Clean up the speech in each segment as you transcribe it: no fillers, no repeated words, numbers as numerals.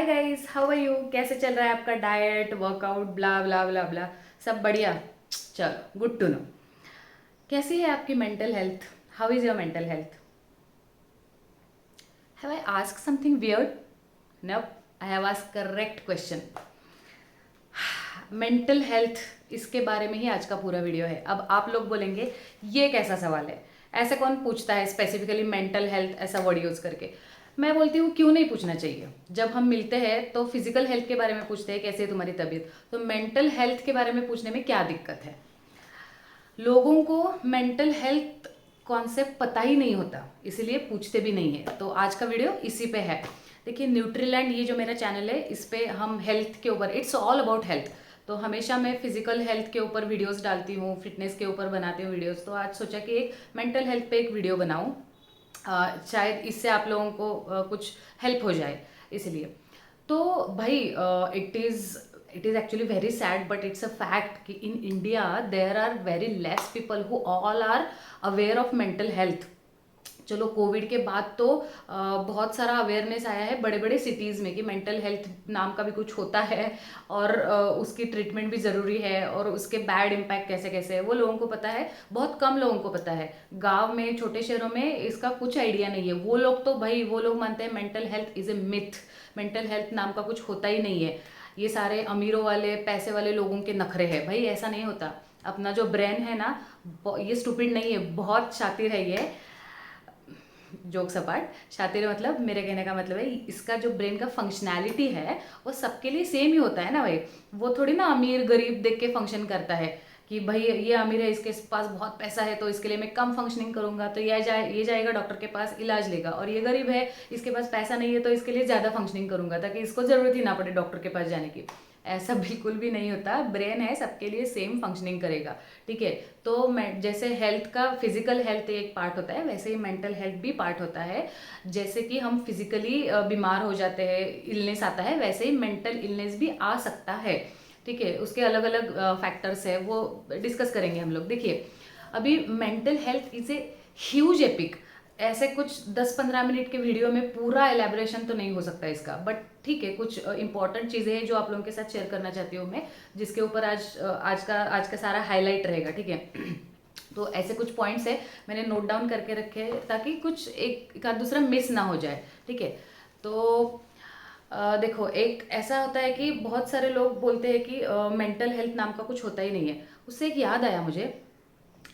Guys, how are you? कैसे चल रहा है आपका डाइट, वर्कआउट, ब्ला ब्ला ब्ला ब्ला? सब बढ़िया? चलो, गुड टू नो। कैसी है आपकी mental health? How is your mental health? Have I ask something weird? No, I have ask correct question. Mental health, इसके बारे में ही आज का पूरा वीडियो है। अब आप लोग बोलेंगे ये कैसा सवाल है, ऐसे कौन पूछता है स्पेसिफिकली मेंटल हेल्थ ऐसा वर्ड यूज करके? मैं बोलती हूँ क्यों नहीं पूछना चाहिए। जब हम मिलते हैं तो फिजिकल हेल्थ के बारे में पूछते हैं, कैसे है तुम्हारी तबीयत, तो मेंटल हेल्थ के बारे में पूछने में क्या दिक्कत है? लोगों को मेंटल हेल्थ कॉन्सेप्ट पता ही नहीं होता, इसीलिए पूछते भी नहीं है। तो आज का वीडियो इसी पे है। देखिए, न्यूट्रीलैंड ये जो मेरा चैनल है, इस पे हम हेल्थ के ऊपर, इट्स ऑल अबाउट हेल्थ। तो हमेशा मैं फिजिकल हेल्थ के ऊपर वीडियोस डालती हूँ, फिटनेस के ऊपर बनाती हूँ वीडियोस। तो आज सोचा कि एक मेंटल हेल्थ पे एक वीडियो बनाऊँ, शायद इससे आप लोगों को कुछ हेल्प हो जाए, इसलिए। तो भाई, it is actually very sad but it's a fact कि in India there are very less people who all are aware of mental health. चलो, कोविड के बाद तो बहुत सारा अवेयरनेस आया है बड़े बड़े सिटीज़ में कि मेंटल हेल्थ नाम का भी कुछ होता है, और उसकी ट्रीटमेंट भी ज़रूरी है, और उसके बैड इम्पैक्ट कैसे कैसे है वो लोगों को पता है। बहुत कम लोगों को पता है। गांव में, छोटे शहरों में इसका कुछ आइडिया नहीं है। वो लोग तो भाई, वो लोग मानते हैं mental health is a myth, mental health नाम का कुछ होता ही नहीं है। ये सारे अमीरों वाले, पैसे वाले लोगों के नखरे हैं। भाई ऐसा नहीं होता। अपना जो ब्रेन है ना, ये स्टूपिड नहीं है, बहुत शातिर है ये। जोक सपाट, शातिर मतलब, मेरे कहने का मतलब है इसका जो ब्रेन का फंक्शनैलिटी है वो सबके लिए सेम ही होता है ना भाई। वो थोड़ी ना अमीर गरीब देख के फंक्शन करता है कि भाई ये अमीर है, इसके पास बहुत पैसा है तो इसके लिए मैं कम फंक्शनिंग करूंगा, तो ये जाएगा डॉक्टर के पास, इलाज लेगा। और ये गरीब है, इसके पास पैसा नहीं है, तो इसके लिए ज़्यादा फंक्शनिंग करूंगा ताकि इसको ज़रूरत ही ना पड़े डॉक्टर के पास जाने की। ऐसा बिल्कुल भी नहीं होता। ब्रेन है, सबके लिए सेम फंक्शनिंग करेगा। ठीक है? तो मैं, जैसे हेल्थ का फिजिकल हेल्थ एक पार्ट होता है, वैसे ही मेंटल हेल्थ भी पार्ट होता है। जैसे कि हम फिजिकली बीमार हो जाते हैं, इलनेस आता है, वैसे ही मेंटल इलनेस भी आ सकता है। ठीक है? उसके अलग अलग फैक्टर्स है, वो डिस्कस करेंगे हम लोग। देखिए, अभी mental health is a huge epic. ऐसे कुछ 10-15 मिनट के वीडियो में पूरा एलेबोरेशन तो नहीं हो सकता इसका, बट ठीक है, कुछ इंपॉर्टेंट चीज़ें हैं जो आप लोगों के साथ शेयर करना चाहती हूँ मैं, जिसके ऊपर आज का सारा हाईलाइट रहेगा। ठीक है? तो ऐसे कुछ पॉइंट्स है, मैंने नोट डाउन करके रखे हैं ताकि कुछ एक आध दूसरा मिस ना हो जाए। ठीक है? तो देखो, एक ऐसा होता है कि बहुत सारे लोग बोलते हैं कि मेंटल हेल्थ नाम का कुछ होता ही नहीं है। उससे एक याद आया मुझे,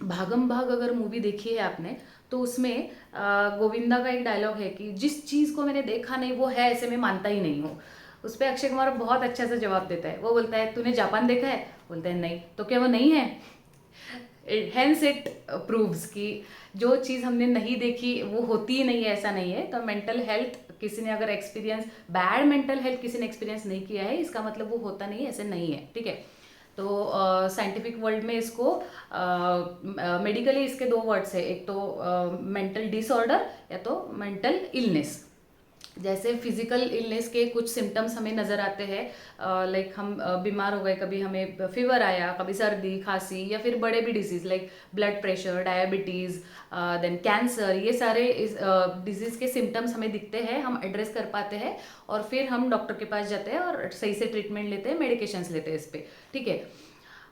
भागम भाग अगर मूवी देखी है आपने, तो उसमें गोविंदा का एक डायलॉग है कि जिस चीज़ को मैंने देखा नहीं वो है ऐसे मैं मानता ही नहीं हूँ। उस पर अक्षय कुमार बहुत अच्छा सा जवाब देता है। वो बोलता है, तूने जापान देखा है? बोलता है नहीं। तो क्या वो नहीं है? हेंस इट प्रूव्स कि जो चीज़ हमने नहीं देखी वो होती ही नहीं है, ऐसा नहीं है। तो मेंटल हेल्थ किसी ने अगर एक्सपीरियंस, बैड मेंटल हेल्थ किसी ने एक्सपीरियंस नहीं किया है, इसका मतलब वो होता नहीं है, ऐसे नहीं है। ठीक है? तो साइंटिफिक वर्ल्ड में इसको, मेडिकली इसके दो वर्ड्स है, एक तो मेंटल डिसऑर्डर या तो मेंटल इलनेस। जैसे फिजिकल इलनेस के कुछ सिम्टम्स हमें नज़र आते हैं, लाइक हम बीमार हो गए, कभी हमें फीवर आया, कभी सर्दी खांसी, या फिर बड़े भी disease like blood pressure, diabetes, then cancer, ये सारे इस डिजीज़ के सिम्टम्स हमें दिखते हैं, हम एड्रेस कर पाते हैं, और फिर हम डॉक्टर के पास जाते हैं और सही से ट्रीटमेंट लेते हैं, मेडिकेशंस लेते हैं इस पर। ठीक है?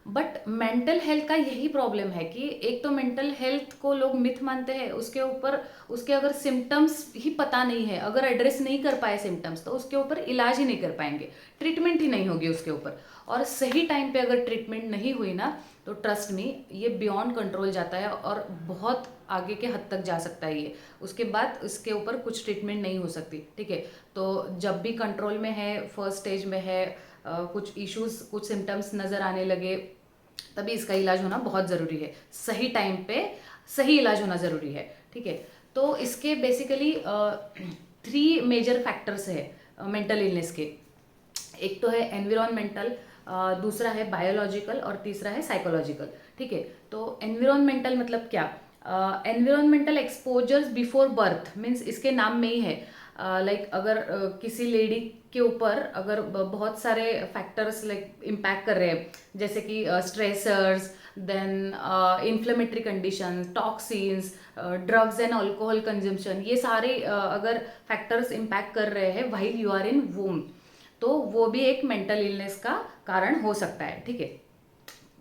बट मेंटल हेल्थ का यही प्रॉब्लम है कि एक तो मेंटल हेल्थ को लोग मिथ मानते हैं, उसके ऊपर उसके अगर सिम्टम्स ही पता नहीं है, अगर एड्रेस नहीं कर पाए सिम्टम्स, तो उसके ऊपर इलाज ही नहीं कर पाएंगे, ट्रीटमेंट ही नहीं होगी उसके ऊपर। और सही टाइम पे अगर ट्रीटमेंट नहीं हुई ना, तो ट्रस्ट मी, ये बियॉन्ड कंट्रोल जाता है और बहुत आगे के हद तक जा सकता है ये। उसके बाद उसके ऊपर कुछ ट्रीटमेंट नहीं हो सकती। ठीक है? तो जब भी कंट्रोल में है, फर्स्ट स्टेज में है, कुछ इश्यूज, कुछ सिम्टम्स नज़र आने लगे, तभी इसका इलाज होना बहुत ज़रूरी है। सही टाइम पे सही इलाज होना ज़रूरी है। ठीक है? तो इसके बेसिकली 3 मेजर फैक्टर्स है मेंटल इलनेस के। एक तो है एनवायरमेंटल, दूसरा है बायोलॉजिकल, और तीसरा है साइकोलॉजिकल। ठीक है? तो एनवायरमेंटल मतलब क्या? Environmental exposures before birth means इसके नाम में ही है। लाइक अगर किसी लेडी के ऊपर अगर बहुत सारे फैक्टर्स लाइक इम्पैक्ट कर रहे हैं, जैसे कि stressors, then inflammatory condition, toxins, drugs and alcohol consumption, ये सारे अगर फैक्टर्स इम्पैक्ट कर रहे हैं while you are in womb, तो वो भी एक मेंटल इलनेस का कारण हो सकता है, ठीक है।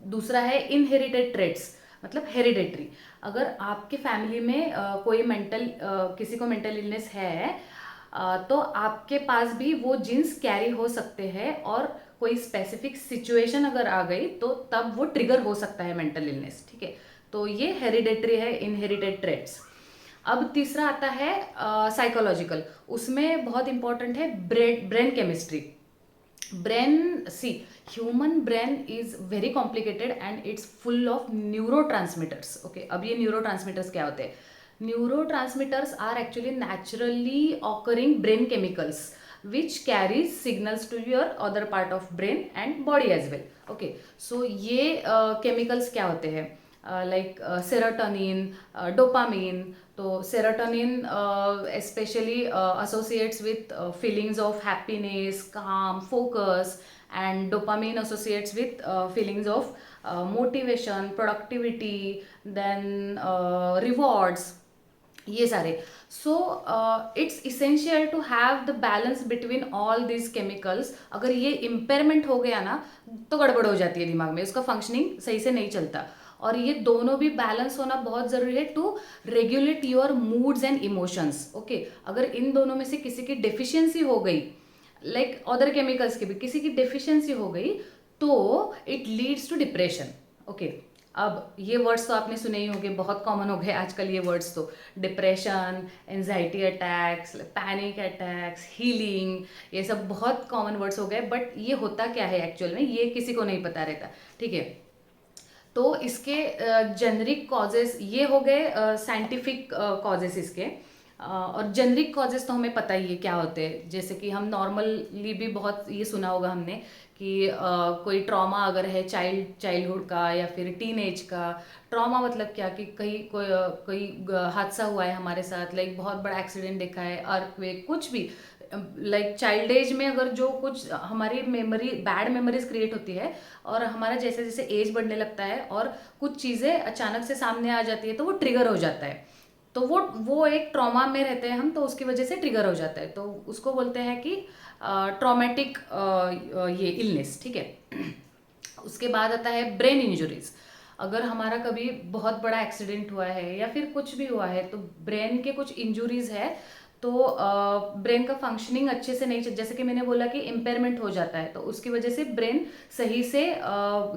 दूसरा है इनहेरिटेड ट्रेट्स, मतलब हेरिडेटरी। अगर आपके फैमिली में कोई किसी को मेंटल इलनेस है, तो आपके पास भी वो जीन्स कैरी हो सकते हैं, और कोई स्पेसिफिक सिचुएशन अगर आ गई तो तब वो ट्रिगर हो सकता है मेंटल इलनेस, ठीक है। तो ये हेरिडेटरी है, इनहेरिटेड ट्रेट्स। अब तीसरा आता है साइकोलॉजिकल। उसमें बहुत इंपॉर्टेंट है brain chemistry. Brain, see, human brain is very complicated and it's full of neuro. Okay, अब ये न्यूरो क्या होते हैं? Neuro are actually naturally occurring brain chemicals which carries signals to your other part of brain and body as well. Okay, so ये chemicals क्या होते हैं? Like serotonin, dopamine. तो serotonin specially associates with feelings of happiness, calm, focus, and dopamine associates with feelings of motivation, productivity, then rewards, ये सारे। So it's essential to have the balance between all this chemicals. अगर ये impairment हो गया ना तो गड़बड़ हो जाती है दिमाग में, उसका फंक्शनिंग सही से नहीं चलता। और ये दोनों भी बैलेंस होना बहुत ज़रूरी है to regulate your moods and emotions. Okay, अगर इन दोनों में से किसी की डेफिशिएंसी हो गई, लाइक अदर केमिकल्स की भी किसी की डेफिशिएंसी हो गई, तो it leads to depression. Okay, अब ये वर्ड्स तो आपने सुने ही होंगे, बहुत कॉमन हो गए आजकल ये वर्ड्स तो। Depression, anxiety attacks, panic attacks, healing, ये सब बहुत कॉमन वर्ड्स हो गए। बट ये होता क्या है एक्चुअल में, ये किसी को नहीं पता रहता, ठीक है। तो इसके जेनरिक कॉजेस ये हो गए, साइंटिफिक कॉजेस इसके। और जेनरिक कॉजेस तो हमें पता ही है क्या होते हैं। जैसे कि हम नॉर्मली भी बहुत ये सुना होगा हमने कि कोई ट्रॉमा अगर है चाइल्डहुड का या फिर टीनेज का। ट्रॉमा मतलब क्या कि कहीं कोई हादसा हुआ है हमारे साथ, लाइक बहुत बड़ा एक्सीडेंट देखा है, अर्थक्वेक, कुछ भी। लाइक चाइल्ड एज में अगर जो कुछ हमारी बैड मेमोरीज क्रिएट होती है, और हमारा जैसे जैसे एज बढ़ने लगता है और कुछ चीज़ें अचानक से सामने आ जाती है, तो वो ट्रिगर हो जाता है। तो वो एक ट्रॉमा में रहते हैं हम, तो उसकी वजह से ट्रिगर हो जाता है, तो उसको बोलते हैं कि ट्रॉमेटिक ये इलनेस, ठीक है। उसके बाद आता है ब्रेन इंजरीज। अगर हमारा कभी बहुत बड़ा एक्सीडेंट हुआ है या फिर कुछ भी हुआ है, तो ब्रेन के कुछ इंजरीज है, तो ब्रेन का फंक्शनिंग अच्छे से नहीं, जैसे कि मैंने बोला कि इम्पेयरमेंट हो जाता है, तो उसकी वजह से ब्रेन सही से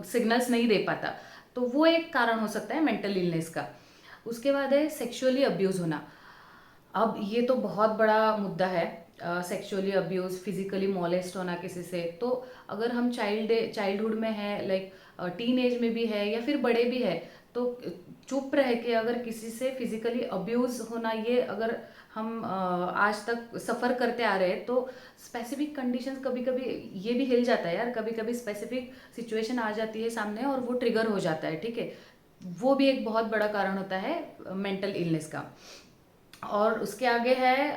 सिग्नल्स नहीं दे पाता, तो वो एक कारण हो सकता है मेंटल इलनेस का। उसके बाद है सेक्सुअली अब्यूज़ होना। अब ये तो बहुत बड़ा मुद्दा है, सेक्सुअली अब्यूज़, फिजिकली मोलेस्ट होना किसी से। तो अगर हम चाइल्डहुड में है, लाइक टीन एज में भी है या फिर बड़े भी है, तो चुप रह के अगर किसी से फिजिकली अब्यूज़ होना, ये अगर हम आज तक सफ़र करते आ रहे हैं, तो स्पेसिफिक कंडीशंस कभी कभी ये भी हिल जाता है यार, कभी कभी स्पेसिफिक सिचुएशन आ जाती है सामने और वो ट्रिगर हो जाता है, ठीक है। वो भी एक बहुत बड़ा कारण होता है मेंटल इलनेस का। और उसके आगे है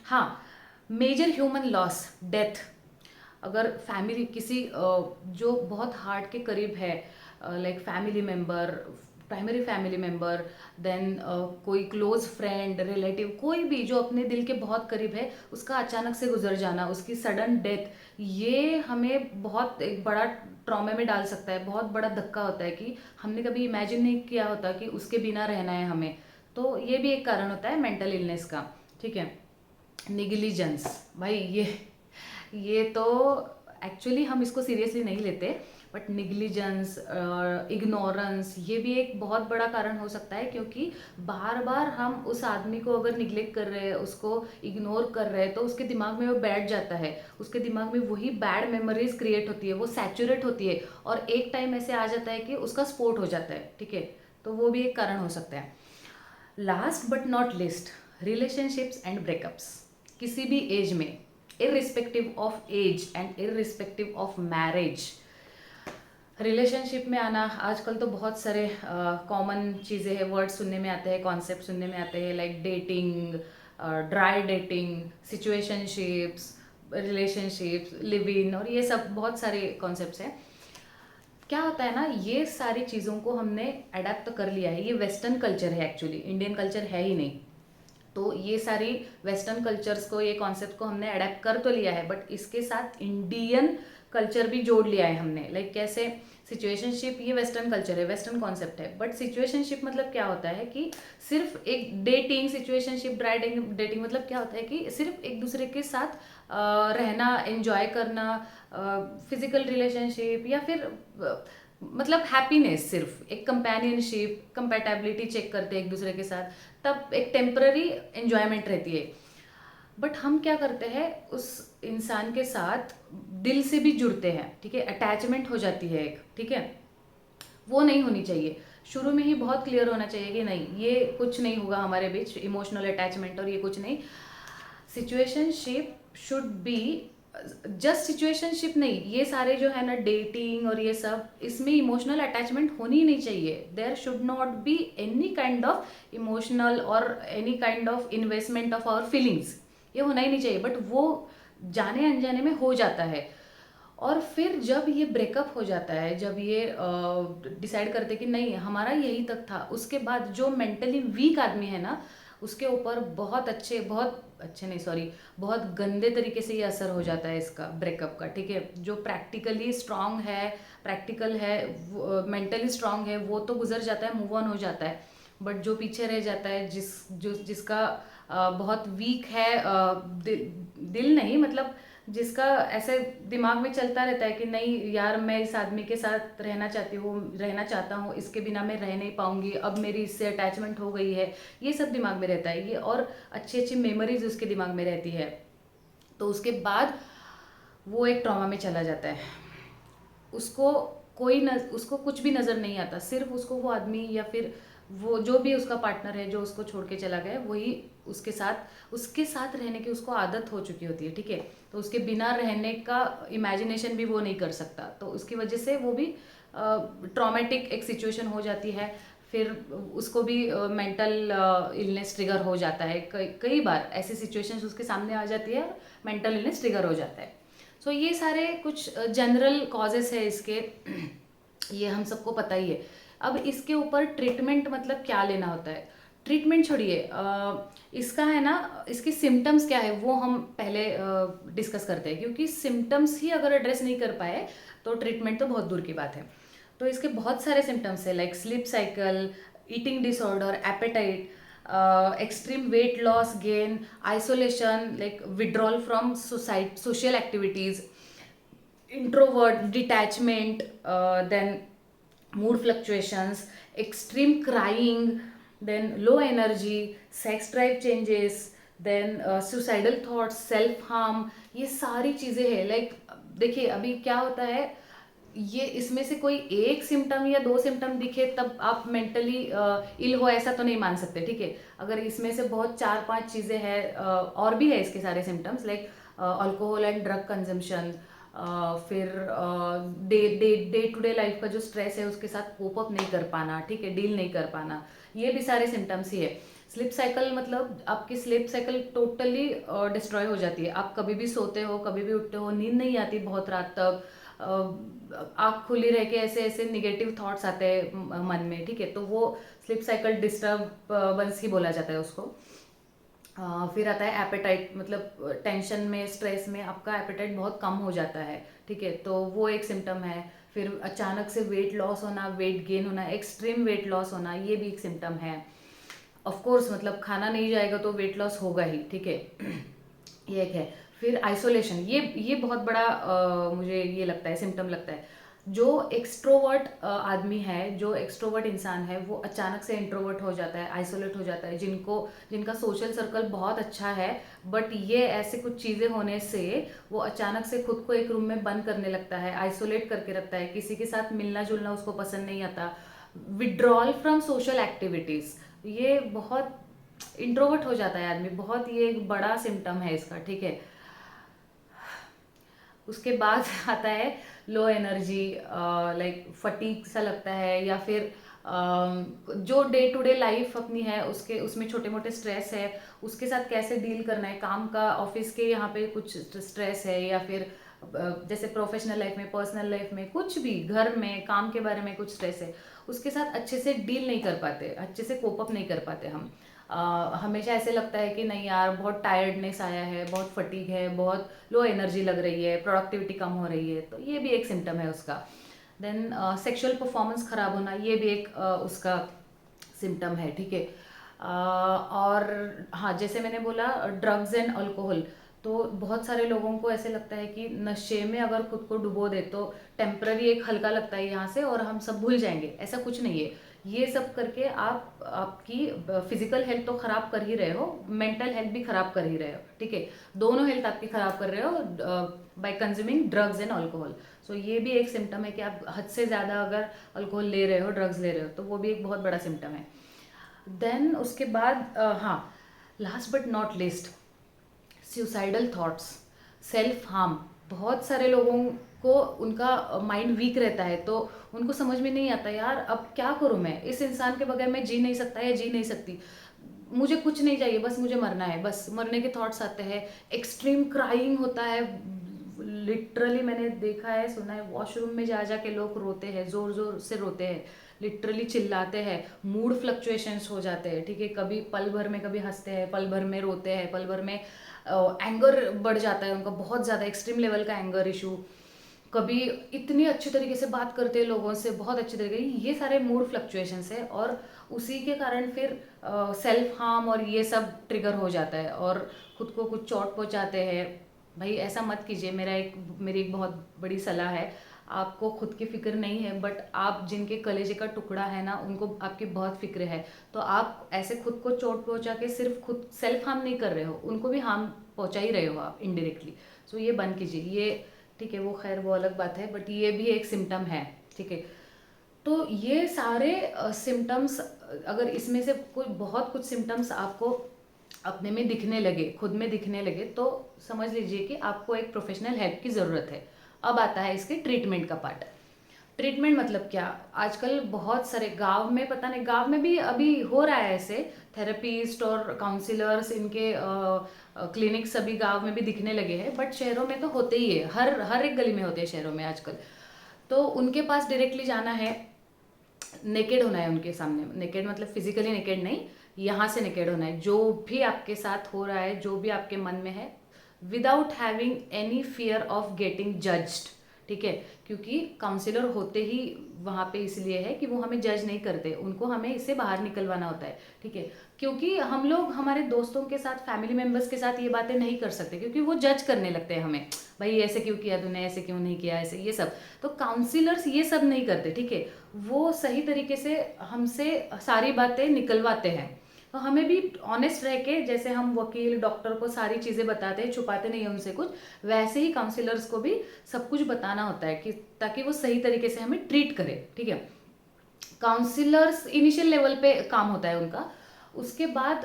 हाँ, मेजर ह्यूमन लॉस, डेथ। अगर फैमिली किसी जो बहुत हार्ट के करीब है, like family member, primary family member, then कोई क्लोज फ्रेंड, रिलेटिव, कोई भी जो अपने दिल के बहुत करीब है, उसका अचानक से गुजर जाना, उसकी सडन डेथ, ये हमें बहुत एक बड़ा ट्रॉमे में डाल सकता है, बहुत बड़ा धक्का होता है कि हमने कभी इमेजिन नहीं किया होता कि उसके बिना रहना है हमें। तो ये भी एक कारण होता है मेंटल इलनेस का, ठीक है। निगलिजेंस, भाई ये तो एक्चुअली हम इसको सीरियसली नहीं लेते, बट निगलिजेंस, इग्नोरेंस, ये भी एक बहुत बड़ा कारण हो सकता है, क्योंकि बार बार हम उस आदमी को अगर निग्लेक्ट कर रहे हैं, उसको इग्नोर कर रहे हैं, तो उसके दिमाग में वो बैठ जाता है, उसके दिमाग में वही बैड मेमोरीज क्रिएट होती है, वो सैचुरेट होती है, और एक टाइम ऐसे आ जाता है कि उसका स्पोर्ट हो जाता है, ठीक है। तो वो भी एक कारण हो सकता है। Last but not least, relationships and breakups. किसी भी एज में, irrespective of age and irrespective of marriage, relationship में आना आजकल तो बहुत सारे कॉमन चीज़ें हैं, वर्ड सुनने में आते हैं, कॉन्सेप्ट सुनने में आते हैं, like dating, dry dating, situationships, relationships, live in, और ये सब बहुत सारे कॉन्सेप्ट्स हैं। क्या होता है ना, ये सारी चीज़ों को हमने अडेप्ट तो कर लिया है, ये वेस्टर्न कल्चर है एक्चुअली, इंडियन कल्चर है ही नहीं। तो ये सारी वेस्टर्न कल्चर्स को, ये कॉन्सेप्ट को हमने अडेप्ट कर तो लिया है, बट इसके साथ इंडियन कल्चर भी जोड़ लिया है हमने। लाइक कैसे, सिचुएशनशिप ये वेस्टर्न कल्चर है, वेस्टर्न कॉन्सेप्ट है, बट सिचुएशनशिप मतलब क्या होता है कि सिर्फ एक डेटिंग, सिचुएशनशिप डेटिंग मतलब क्या होता है कि सिर्फ एक दूसरे के साथ रहना, एंजॉय करना, फिजिकल रिलेशनशिप या फिर मतलब हैप्पीनेस, सिर्फ एक कंपेनियनशिप, कंपेटेबिलिटी चेक करते हैं एक दूसरे के साथ, तब एक टेम्पररी एंजॉयमेंट रहती है। बट हम क्या करते हैं, उस इंसान के साथ दिल से भी जुड़ते हैं, ठीक है, अटैचमेंट हो जाती है एक, ठीक है, वो नहीं होनी चाहिए। शुरू में ही बहुत क्लियर होना चाहिए कि नहीं, ये कुछ नहीं होगा हमारे बीच, इमोशनल अटैचमेंट और ये कुछ नहीं। Situationship should be just situationship नहीं, ये सारे जो है ना डेटिंग और ये सब, इसमें इमोशनल अटैचमेंट होनी ही नहीं चाहिए। There should not be any kind of emotional और any kind of investment of our feelings, ये होना ही नहीं चाहिए, बट वो जाने अनजाने में हो जाता है। और फिर जब ये ब्रेकअप हो जाता है, जब ये डिसाइड करते कि नहीं हमारा यही तक था, उसके बाद जो मेंटली वीक आदमी है ना, उसके ऊपर बहुत अच्छे नहीं सॉरी, बहुत गंदे तरीके से ये असर हो जाता है इसका, ब्रेकअप का, ठीक है। जो प्रैक्टिकली स्ट्रांग है, प्रैक्टिकल है, मेंटली स्ट्रांग है, वो तो गुजर जाता है, मूव ऑन हो जाता है, बट जो पीछे रह जाता है, जिसका बहुत वीक है, दिल नहीं मतलब जिसका ऐसे दिमाग में चलता रहता है कि नहीं यार, मैं इस आदमी के साथ रहना चाहता हूँ, इसके बिना मैं रह नहीं पाऊंगी, अब मेरी इससे अटैचमेंट हो गई है, ये सब दिमाग में रहता है ये, और अच्छी अच्छी मेमोरीज उसके दिमाग में रहती है। तो उसके बाद वो एक ट्रॉमा में चला जाता है, उसको उसको कुछ भी नज़र नहीं आता, सिर्फ उसको वो आदमी या फिर वो जो भी उसका पार्टनर है जो उसको छोड़ के चला गया, वही उसके साथ रहने की उसको आदत हो चुकी होती है, ठीक है। तो उसके बिना रहने का इमेजिनेशन भी वो नहीं कर सकता, तो उसकी वजह से वो भी ट्रॉमेटिक एक सिचुएशन हो जाती है। फिर उसको भी मेंटल इलनेस ट्रिगर हो जाता है, कई बार ऐसी सिचुएशंस उसके सामने आ जाती है, मेंटल इलनेस ट्रिगर हो जाता है। सो ये सारे कुछ जनरल कॉजेस है इसके, ये हम सबको पता ही है। अब इसके ऊपर ट्रीटमेंट मतलब क्या लेना होता है, ट्रीटमेंट छोड़िए, इसका है ना, इसके सिम्टम्स क्या है वो हम पहले डिस्कस करते हैं, क्योंकि सिम्टम्स ही अगर एड्रेस नहीं कर पाए तो ट्रीटमेंट तो बहुत दूर की बात है। तो इसके बहुत सारे सिम्टम्स है, like sleep cycle, eating disorder, appetite, extreme weight loss, gain, isolation, like withdrawal from society, social activities, introvert, detachment, then mood fluctuations, extreme crying, then low energy, sex drive changes, then suicidal thoughts, self harm, ये सारी चीज़ें हैं। Like देखिए अभी क्या होता है, ये इसमें से कोई एक सिम्टम या दो सिम्टम दिखे तब आप मेंटली इल हो ऐसा तो नहीं मान सकते, ठीक है। अगर इसमें से बहुत 4-5 चीज़ें हैं, और भी है इसके सारे symptoms, like alcohol and drug consumption, फिर डे टू डे लाइफ का जो स्ट्रेस है उसके साथ कोप अप नहीं कर पाना, ठीक है, डील नहीं कर पाना, ये भी सारे सिम्टम्स ही है। स्लीप साइकिल मतलब आपकी स्लीप साइकिल टोटली डिस्ट्रॉय हो जाती है, आप कभी भी सोते हो, कभी भी उठते हो, नींद नहीं आती बहुत रात तक, आँख खुली रह के ऐसे ऐसे निगेटिव थॉट्स आते हैं मन में, ठीक है। तो वो स्लीप साइकिल डिस्टर्बेंस ही बोला जाता है उसको। फिर आता है एपेटाइट, मतलब टेंशन में, स्ट्रेस में आपका एपेटाइट बहुत कम हो जाता है, ठीक है, तो वो एक सिम्टम है। फिर अचानक से वेट लॉस होना, वेट गेन होना, एक्सट्रीम वेट लॉस होना, ये भी एक सिम्टम है। ऑफ कोर्स मतलब खाना नहीं जाएगा तो वेट लॉस होगा ही, ठीक है। ये एक है। फिर आइसोलेशन, ये बहुत बड़ा मुझे ये लगता है सिम्टम लगता है। जो एक्सट्रोवर्ट आदमी है, जो एक्सट्रोवर्ट इंसान है, वो अचानक से इंट्रोवर्ट हो जाता है, आइसोलेट हो जाता है। जिनका सोशल सर्कल बहुत अच्छा है, बट ये ऐसे कुछ चीज़ें होने से वो अचानक से खुद को एक रूम में बंद करने लगता है, आइसोलेट करके रखता है, किसी के साथ मिलना जुलना उसको पसंद नहीं आता, विड्रॉल फ्रॉम सोशल एक्टिविटीज़, ये बहुत इंट्रोवर्ट हो जाता है आदमी, बहुत ये एक बड़ा सिम्टम है इसका, ठीक है। उसके बाद आता है लो एनर्जी, लाइक फटीग सा लगता है, या फिर जो डे टू डे लाइफ अपनी है उसमें छोटे मोटे स्ट्रेस है, उसके साथ कैसे डील करना है, काम का, ऑफिस के यहाँ पे कुछ स्ट्रेस है, या फिर जैसे प्रोफेशनल लाइफ में, पर्सनल लाइफ में, कुछ भी घर में काम के बारे में कुछ स्ट्रेस है, उसके साथ अच्छे से डील नहीं कर पाते, अच्छे से कोप अप नहीं कर पाते हम। हमेशा ऐसे लगता है कि नहीं यार बहुत टायर्डनेस आया है, बहुत फटीग है, बहुत लो एनर्जी लग रही है, प्रोडक्टिविटी कम हो रही है, तो ये भी एक सिम्टम है उसका। देन सेक्सुअल परफॉर्मेंस खराब होना, ये भी एक उसका सिम्टम है, ठीक है। और हाँ, जैसे मैंने बोला ड्रग्स एंड अल्कोहल, तो बहुत सारे लोगों को ऐसे लगता है कि नशे में अगर खुद को डुबो दे तो टेम्पररी एक हल्का लगता है यहाँ से और हम सब भूल जाएंगे, ऐसा कुछ नहीं है। ये सब करके आप आपकी फिजिकल हेल्थ तो खराब कर ही रहे हो, मेंटल हेल्थ भी खराब कर ही रहे हो, ठीक है। दोनों हेल्थ आपकी खराब कर रहे हो by consuming drugs and alcohol. So ये भी एक सिम्टम है कि आप हद से ज़्यादा अगर अल्कोहल ले रहे हो, ड्रग्स ले रहे हो, तो वो भी एक बहुत बड़ा सिम्टम है। देन उसके बाद हाँ, last but not list, suicidal thoughts, self harm. बहुत सारे लोगों को उनका माइंड वीक रहता है, तो उनको समझ में नहीं आता यार अब क्या करूँ, मैं इस इंसान के बगैर मैं जी नहीं सकता या जी नहीं सकती, मुझे कुछ नहीं चाहिए, बस मुझे मरना है, बस मरने के थॉट्स आते हैं। एक्सट्रीम क्राइंग होता है, लिटरली मैंने देखा है, सुना है, वॉशरूम में जा जा के लोग रोते हैं, ज़ोर ज़ोर से रोते हैं, लिटरली चिल्लाते हैं, मूड फ्लक्चुएशंस हो जाते हैं, ठीक है। कभी पल भर में कभी हंसते हैं, पल भर में रोते हैं, पल भर में एंगर बढ़ जाता है उनका, बहुत ज़्यादा एक्सट्रीम लेवल का एंगर इशू। कभी इतनी अच्छी तरीके से बात करते हैं लोगों से, बहुत अच्छी तरीके, ये सारे मूड फ्लक्चुएशंस है, और उसी के कारण फिर सेल्फ हार्म और ये सब ट्रिगर हो जाता है और खुद को कुछ चोट पहुंचाते हैं। भाई ऐसा मत कीजिए, मेरी एक बहुत बड़ी सलाह है। आपको खुद की फिक्र नहीं है, बट आप जिनके कलेजे का टुकड़ा है ना, उनको आपकी बहुत फिक्र है, तो आप ऐसे खुद को चोट पहुंचा के सिर्फ खुद सेल्फ हार्म नहीं कर रहे हो, उनको भी हार्म पहुंचा ही रहे हो आप इनडायरेक्टली। सो ये बंद कीजिए, ये ठीक है, वो खैर वो अलग बात है, बट ये भी एक सिम्टम है, ठीक है। तो ये सारे सिम्टम्स, अगर इसमें से कोई बहुत कुछ सिम्टम्स आपको अपने में दिखने लगे, खुद में दिखने लगे, तो समझ लीजिए कि आपको एक प्रोफेशनल हेल्प की ज़रूरत है। अब आता है इसके ट्रीटमेंट का पार्ट। ट्रीटमेंट मतलब क्या, आजकल बहुत सारे गांव में, पता नहीं गांव में भी अभी हो रहा है ऐसे, थेरेपिस्ट और काउंसलर्स, इनके क्लिनिक्स सभी गांव में भी दिखने लगे हैं, बट शहरों में तो होते ही है, हर एक गली में होते हैं शहरों में आजकल। तो उनके पास डायरेक्टली जाना है, नेकेड होना है उनके सामने, नेकेड मतलब फिजिकली नेकेड नहीं, यहाँ से नेकेड होना है, जो भी आपके साथ हो रहा है, जो भी आपके मन में है, without having any fear of getting judged, ठीक है। क्योंकि काउंसलर होते ही वहाँ पे इसलिए है कि वो हमें जज नहीं करते, उनको हमें इससे बाहर निकलवाना होता है, ठीक है। क्योंकि हम लोग हमारे दोस्तों के साथ, फैमिली मेम्बर्स के साथ ये बातें नहीं कर सकते, क्योंकि वो जज करने लगते हैं हमें, भाई ऐसे क्यों किया तूने, ऐसे क्यों नहीं किया, ऐसे ये सब। तो काउंसलर्स ये सब नहीं करते, ठीक है। वो सही तरीके से हमसे सारी बातें निकलवाते हैं, तो हमें भी ऑनेस्ट रह के, जैसे हम वकील डॉक्टर को सारी चीज़ें बताते हैं, छुपाते नहीं हैं उनसे कुछ, वैसे ही काउंसलर्स को भी सब कुछ बताना होता है, कि ताकि वो सही तरीके से हमें ट्रीट करे, ठीक है। काउंसलर्स इनिशियल लेवल पे काम होता है उनका। उसके बाद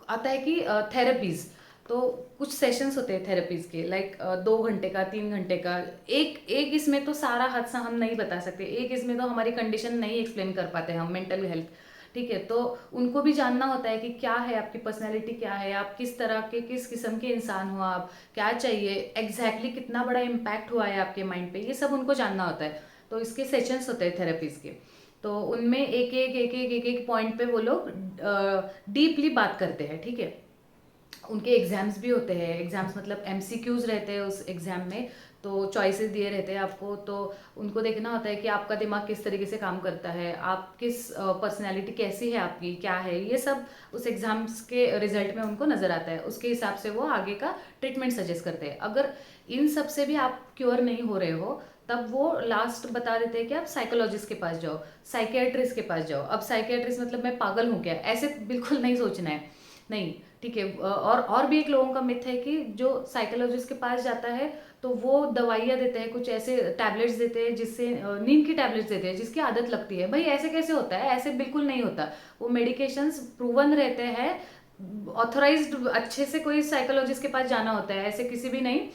आता है कि थेरेपीज, तो कुछ सेशंस होते हैं थेरेपीज के, लाइक 2 घंटे का, 3 घंटे का। एक इसमें तो सारा हादसा हम नहीं बता सकते, एक इसमें तो हमारी कंडीशन नहीं एक्सप्लेन कर पाते हम, मेंटल हेल्थ, ठीक है। तो उनको भी जानना होता है कि क्या है आपकी पर्सनैलिटी, क्या है आप, किस तरह के, किस किस्म के इंसान हो आप, क्या चाहिए एग्जैक्टली, कितना बड़ा इम्पैक्ट हुआ है आपके माइंड पे, ये सब उनको जानना होता है। तो इसके सेशंस होते हैं थेरेपीज के, तो उनमें एक एक पॉइंट पे वो लोग डीपली बात करते हैं, ठीक है। उनके एग्जाम्स भी होते हैं, एग्जाम्स मतलब एमसीक्यूज रहते हैं उस एग्जाम में, तो चॉइसेस दिए रहते हैं आपको, तो उनको देखना होता है कि आपका दिमाग किस तरीके से काम करता है, आप किस पर्सनैलिटी कैसी है आपकी, क्या है, ये सब उस एग्जाम्स के रिजल्ट में उनको नज़र आता है। उसके हिसाब से वो आगे का ट्रीटमेंट सजेस्ट करते हैं। अगर इन सब से भी आप क्योर नहीं हो रहे हो, तब वो लास्ट बता देते हैं कि आप साइकोलॉजिस्ट के पास जाओ, साइकियाट्रिस्ट के पास जाओ। अब साइकियाट्रिस्ट मतलब मैं पागल हूँ क्या, ऐसे बिल्कुल नहीं सोचना है, नहीं, ठीक है। और भी एक लोगों का मिथ है कि जो साइकोलॉजिस्ट के पास जाता है तो वो दवाइयाँ देते हैं, कुछ ऐसे टैबलेट्स देते हैं जिससे, नींद की टैबलेट्स देते हैं जिसकी आदत लगती है। भाई ऐसे कैसे होता है, ऐसे बिल्कुल नहीं होता। वो मेडिकेशंस प्रूवन रहते हैं, ऑथोराइज्ड अच्छे से कोई साइकोलॉजिस्ट के पास जाना होता है, ऐसे किसी भी नहीं।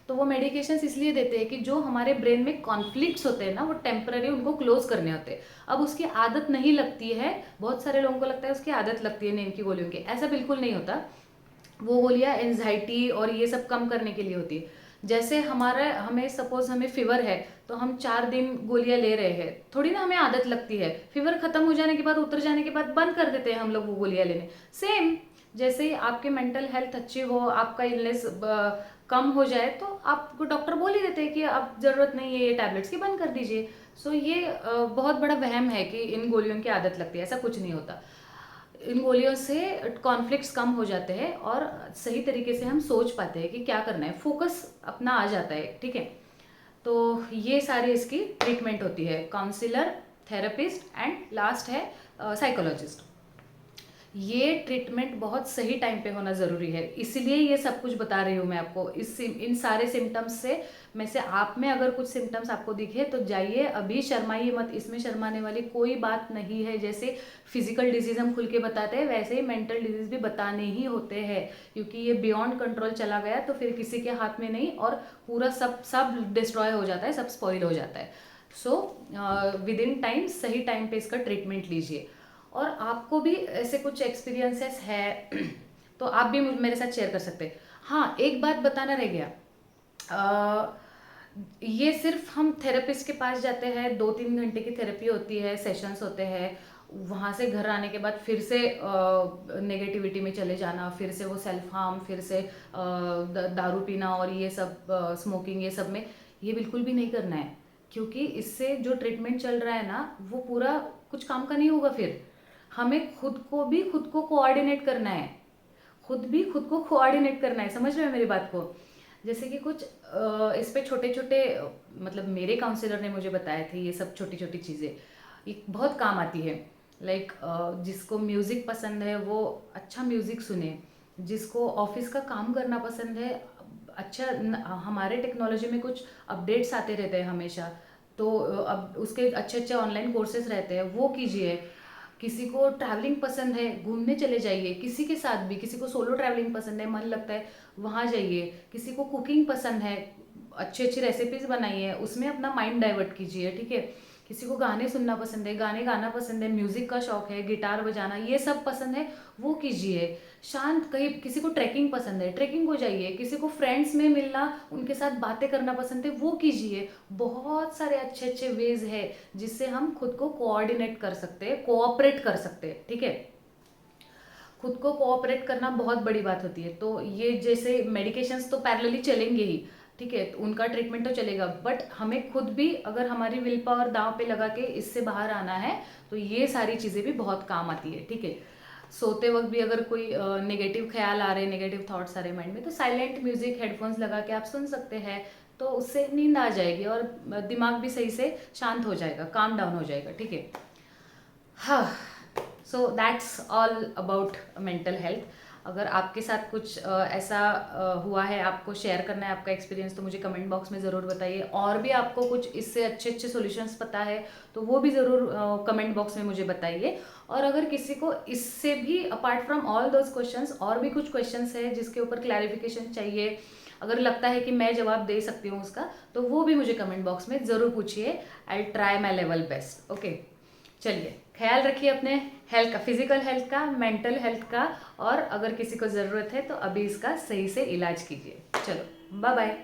तो वो मेडिकेशंस इसलिए देते हैं कि जो हमारे ब्रेन में कॉन्फ्लिक्ट्स होते हैं ना, वो टेम्पररी उनको क्लोज करने होते हैं। अब उसकी आदत नहीं लगती है, बहुत सारे लोगों को लगता है उसकी आदत लगती है नींद की गोलियों की, ऐसा बिल्कुल नहीं होता। वो गोलियाँ एंजाइटी और ये सब कम करने के लिए होती है। जैसे हमें सपोज हमें फीवर है तो हम 4 दिन गोलियां ले रहे हैं, थोड़ी ना हमें आदत लगती है, फीवर खत्म हो जाने के बाद, उतर जाने के बाद बंद कर देते हैं हम लोग वो गोलियां लेने। सेम, जैसे ही आपके मेंटल हेल्थ अच्छी हो, आपका इलनेस कम हो जाए, तो आपको डॉक्टर बोल ही देते हैं कि अब ज़रूरत नहीं है ये टैबलेट्स की, बंद कर दीजिए। सो ये बहुत बड़ा वहम है कि इन गोलियों की आदत लगती है, ऐसा कुछ नहीं होता। इन गोलियों से कॉन्फ्लिक्ट्स कम हो जाते हैं और सही तरीके से हम सोच पाते हैं कि क्या करना है, फोकस अपना आ जाता है, ठीक है। तो ये सारी इसकी ट्रीटमेंट होती है, काउंसलर, थेरेपिस्ट एंड लास्ट है साइकोलॉजिस्ट। ये ट्रीटमेंट बहुत सही टाइम पे होना ज़रूरी है, इसलिए ये सब कुछ बता रही हूँ मैं आपको। इन सारे सिम्टम्स में से आप में अगर कुछ सिम्टम्स आपको दिखे तो जाइए, अभी शर्माइए मत, इसमें शर्माने वाली कोई बात नहीं है। जैसे फिजिकल डिजीज़ हम खुल के बताते हैं, वैसे ही मेंटल डिजीज़ भी बताने ही होते हैं, क्योंकि ये बियॉन्ड कंट्रोल चला गया तो फिर किसी के हाथ में नहीं, और पूरा सब डिस्ट्रॉय हो जाता है, सब स्पॉइल हो जाता है। सो विद इन टाइम, सही टाइम पे इसका ट्रीटमेंट लीजिए। और आपको भी ऐसे कुछ एक्सपीरियंसेस है तो आप भी मेरे साथ शेयर कर सकते हैं। हाँ, एक बात बताना रह गया, ये सिर्फ हम थेरेपिस्ट के पास जाते हैं, 2-3 घंटे की थेरेपी होती है, सेशंस होते हैं, वहाँ से घर आने के बाद फिर से नेगेटिविटी में चले जाना, फिर से वो सेल्फ हार्म, फिर से दारू पीना और ये सब, स्मोकिंग, ये सब में ये बिल्कुल भी नहीं करना है, क्योंकि इससे जो ट्रीटमेंट चल रहा है ना, वो पूरा कुछ काम का नहीं होगा। फिर हमें खुद को कोऑर्डिनेट करना है, खुद भी खुद को कोऑर्डिनेट करना है, समझ रहे हो मेरी बात को। जैसे कि कुछ इस पे छोटे छोटे, मतलब मेरे काउंसलर ने मुझे बताए थे, ये सब छोटी छोटी चीज़ें ये बहुत काम आती है। लाइक जिसको म्यूज़िक पसंद है वो अच्छा म्यूज़िक सुने, जिसको ऑफिस का काम करना पसंद है, अच्छा हमारे टेक्नोलॉजी में कुछ अपडेट्स आते रहते हैं हमेशा, तो अब उसके अच्छे अच्छे ऑनलाइन कोर्सेज रहते हैं, वो कीजिए। किसी को ट्रैवलिंग पसंद है, घूमने चले जाइए, किसी के साथ भी, किसी को सोलो ट्रैवलिंग पसंद है, मन लगता है वहाँ जाइए। किसी को कुकिंग पसंद है, अच्छी अच्छी रेसिपीज़ बनाइए, उसमें अपना माइंड डाइवर्ट कीजिए, ठीक है। किसी को गाने सुनना पसंद है, गाने गाना पसंद है, म्यूज़िक का शौक है, गिटार बजाना, ये सब पसंद है, वो कीजिए। शांत कहीं, किसी को ट्रैकिंग पसंद है, ट्रैकिंग को जाइए। किसी को फ्रेंड्स में मिलना, उनके साथ बातें करना पसंद है, वो कीजिए। बहुत सारे अच्छे अच्छे वेज है जिससे हम खुद को कोऑर्डिनेट कर सकते हैं, कोऑपरेट कर सकते हैं, ठीक है। खुद को कोऑपरेट करना बहुत बड़ी बात होती है। तो ये जैसे मेडिकेशंस तो पैरेलली चलेंगे ही, ठीक है, तो उनका ट्रीटमेंट तो चलेगा, बट हमें खुद भी अगर हमारी विल पावर दांव पे लगा के इससे बाहर आना है तो ये सारी चीज़ें भी बहुत काम आती है, ठीक है। सोते वक्त भी अगर कोई नेगेटिव ख्याल आ रहे, नेगेटिव थॉट्स आ रहे माइंड में, तो साइलेंट म्यूजिक हेडफोन्स लगा के आप सुन सकते हैं, तो उससे नींद आ जाएगी और दिमाग भी सही से शांत हो जाएगा, काम डाउन हो जाएगा, ठीक है। हाँ, so that's all about mental health. अगर आपके साथ कुछ ऐसा हुआ है, आपको शेयर करना है आपका एक्सपीरियंस, तो मुझे कमेंट बॉक्स में ज़रूर बताइए। और भी आपको कुछ इससे अच्छे अच्छे सॉल्यूशंस पता है तो वो भी ज़रूर कमेंट बॉक्स में मुझे बताइए। और अगर किसी को इससे भी apart from all those questions और भी कुछ क्वेश्चंस है जिसके ऊपर क्लैरिफिकेशन चाहिए, अगर लगता है कि मैं जवाब दे सकती हूँ उसका, तो वो भी मुझे कमेंट बॉक्स में ज़रूर पूछिए। I try my level best, okay. चलिए, ख्याल रखिए अपने हेल्थ का, फिजिकल हेल्थ का, मेंटल हेल्थ का, और अगर किसी को ज़रूरत है तो अभी इसका सही से इलाज कीजिए। चलो, बाय बाय।